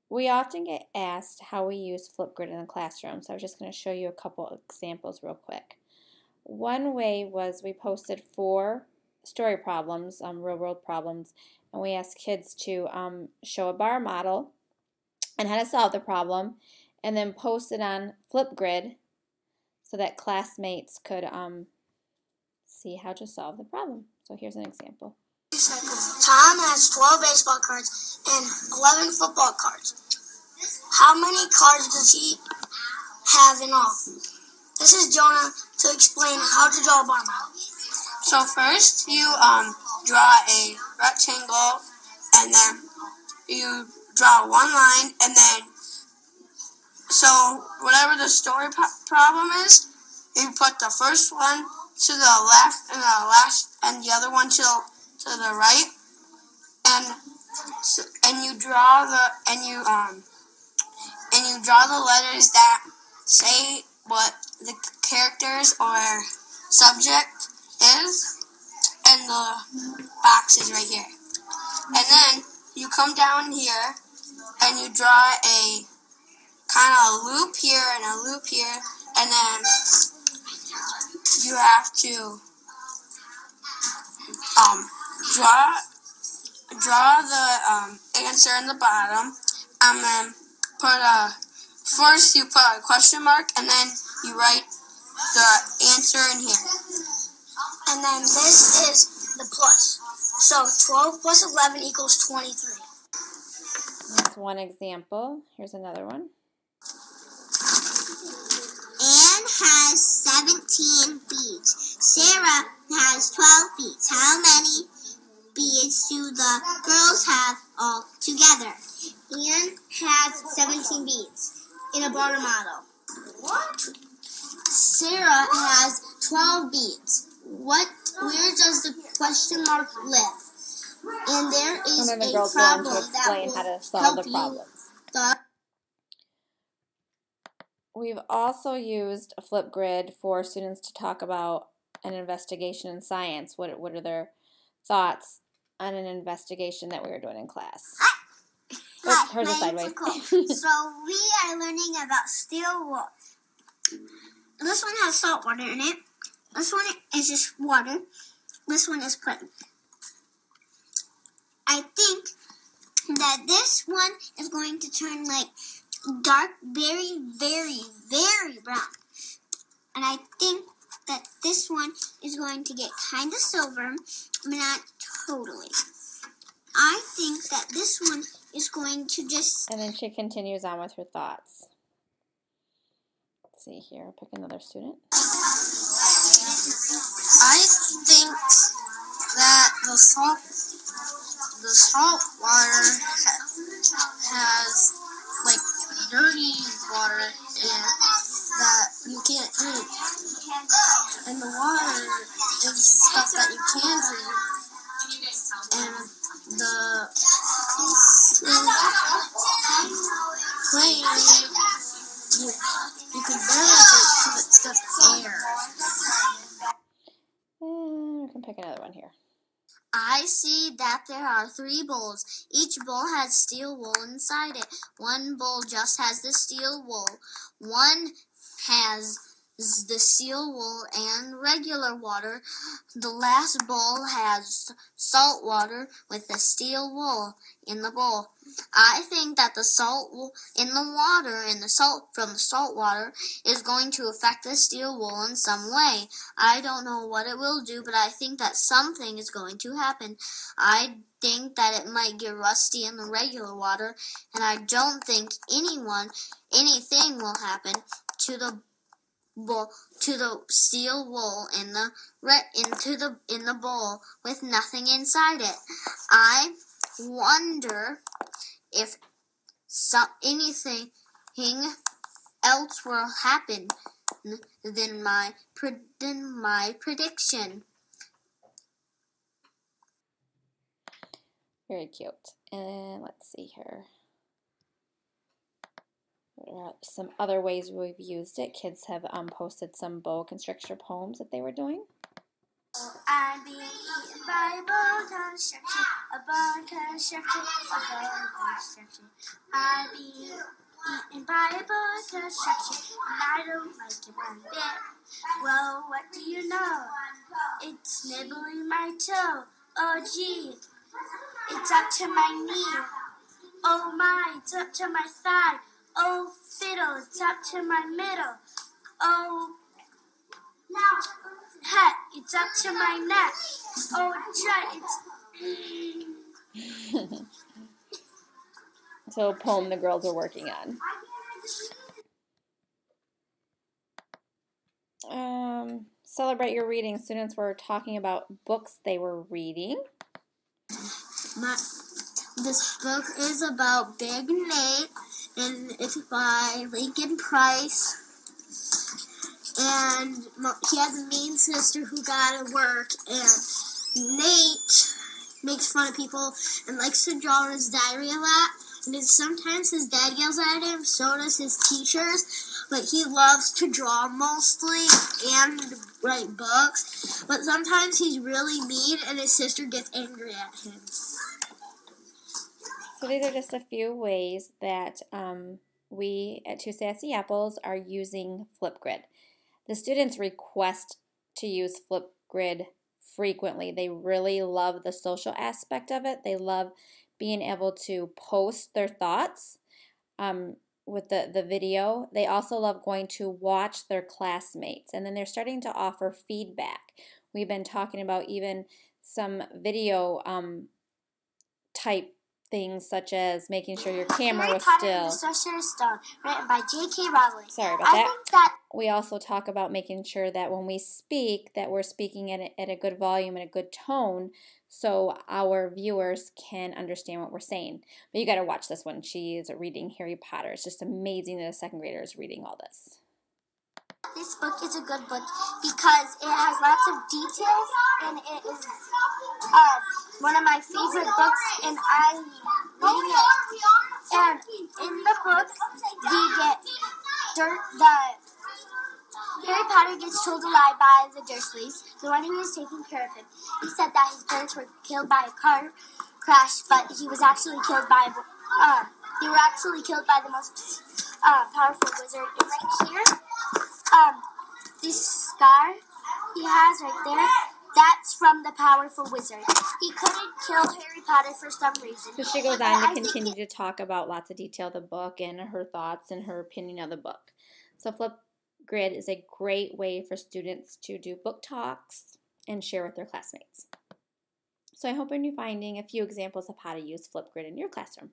We often get asked how we use Flipgrid in the classroom, so I'm just going to show you a couple examples real quick. One way was we posted 4 story problems, real world problems, and we asked kids to show a bar model and how to solve the problem, and then post it on Flipgrid so that classmates could see how to solve the problem. So here's an example. Tom has 12 baseball cards and 11 football cards. How many cards does he have in all? This is Jonah to explain how to draw a bar model. So first you draw a rectangle, and then you draw one line, and then so whatever the story problem is, you put the first one to the left and the last and the other one to the right, and you draw the letters that say what the characters or subject is, and the box is right here. And then you come down here and you draw a kind of loop here and a loop here, and then you have to draw the answer in the bottom, and then first you put a question mark, and then you write the answer in here. And then this is the plus. So 12 plus 11 equals 23. That's one example. Here's another one. Anne has 17 beads. Sarah has 12 beads. How many beads do the girls have all together? Anne has 17 beads in a bar model. What? Sarah has 12 beads. Where does the question mark live? And there is and then the a girls problem go on to explain how to solve help the problems. We've also used a Flipgrid for students to talk about an investigation in science. What are their thoughts on an investigation that we were doing in class? Hi, hers is my name's sideways. Nicole. So we are learning about steel wool. This one has salt water in it. This one is just water. This one is plain. I think that this one is going to turn like dark, very, very, very brown. And I think that this one is going to get kind of silver, but not totally. I think that this one is going to just... And then she continues on with her thoughts. Let's see here. I'll pick another student. I think that the salt water has like dirty water in it that you can't drink, and the water is stuff that you can drink, and the plain you can barely drink because it's just air. And we can pick another one here. I see that there are 3 bowls. Each bowl has steel wool inside it. One bowl just has the steel wool. One has the steel wool and regular water. The last bowl has salt water with the steel wool in the bowl. I think that the salt wool in the water and the salt from the salt water is going to affect the steel wool in some way. I don't know what it will do, but I think that something is going to happen. I think that it might get rusty in the regular water, and I don't think anything will happen to the steel wool in the bowl with nothing inside it. I wonder if anything else will happen than my prediction. Very cute. And let's see here. What are some other ways we've used it? Kids have posted some boa constrictor poems that they were doing. I I'm being eaten by a bone construction, a bone construction, a bone construction. I'm being eaten by a bone construction, and I don't like it one bit. Well, what do you know? It's nibbling my toe. Oh gee, it's up to my knee. Oh my, it's up to my thigh. Oh fiddle, it's up to my middle. Oh heck, it's up to my neck. Oh try, it's So a poem the girls are working on. Celebrate your reading. Students were talking about books they were reading. This book is about Big Nate, and it's by Lincoln Price. And he has a mean sister who got to work, and Nate makes fun of people and likes to draw in his diary a lot. And sometimes his dad yells at him, so does his teachers. But he loves to draw mostly and write books. But sometimes he's really mean, and his sister gets angry at him. So these are just a few ways that we at Two Sassy Apples are using Flipgrid. The students request to use Flipgrid frequently. They really love the social aspect of it. They love being able to post their thoughts with the video. They also love going to watch their classmates, and then they're starting to offer feedback. We've been talking about even some video type things, such as making sure your camera was still. Harry Potter and the Sorcerer's Stone, written by J.K. Rowling. Sorry about that. We also talk about making sure that when we speak, that we're speaking at a good volume and a good tone, so our viewers can understand what we're saying. But you got to watch this one. She's reading Harry Potter. It's just amazing that a second grader is reading all this. This book is a good book because it has lots of details, and it is one of my favorite books, and I'm reading it. And in the book, Harry Potter gets told a lie by the Dursleys, the one who was taking care of him. He said that his parents were killed by a car crash, but he was actually killed by they were actually killed by the most powerful wizard. And right here, this scar he has right there, that's from the powerful wizard. He couldn't kill Harry Potter for some reason. So she goes on to continue to talk about lots of detail of the book and her thoughts and her opinion of the book. So Flipgrid is a great way for students to do book talks and share with their classmates. So I hope you're finding a few examples of how to use Flipgrid in your classroom.